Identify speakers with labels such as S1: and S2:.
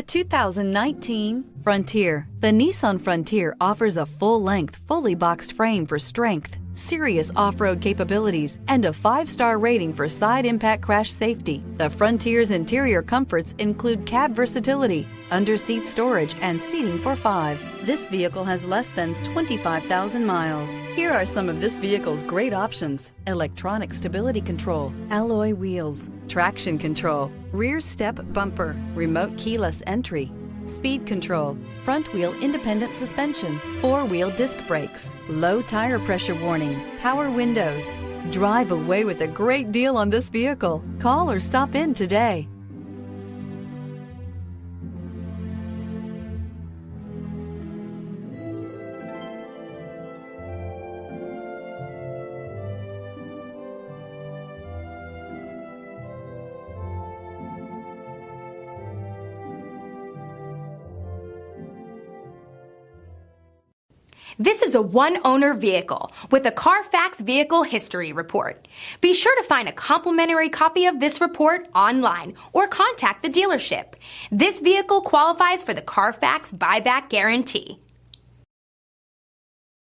S1: 2019 Frontier. The Nissan Frontier offers a full-length, fully boxed frame for strength, serious off-road capabilities, and a 5-star rating for side impact crash safety. The Frontier's interior comforts include cab versatility, under-seat storage, and seating for 5. This vehicle has less than 25,000 miles. Here are some of this vehicle's great options: electronic stability control, alloy wheels, traction control, rear step bumper, remote keyless entry, speed control, front wheel independent suspension, 4-wheel disc brakes, low tire pressure warning, power windows. Drive away with a great deal on this vehicle. Call or stop in today.
S2: This is a one-owner vehicle with a Carfax Vehicle History Report. Be sure to find a complimentary copy of this report online or contact the dealership. This vehicle qualifies for the Carfax Buyback Guarantee.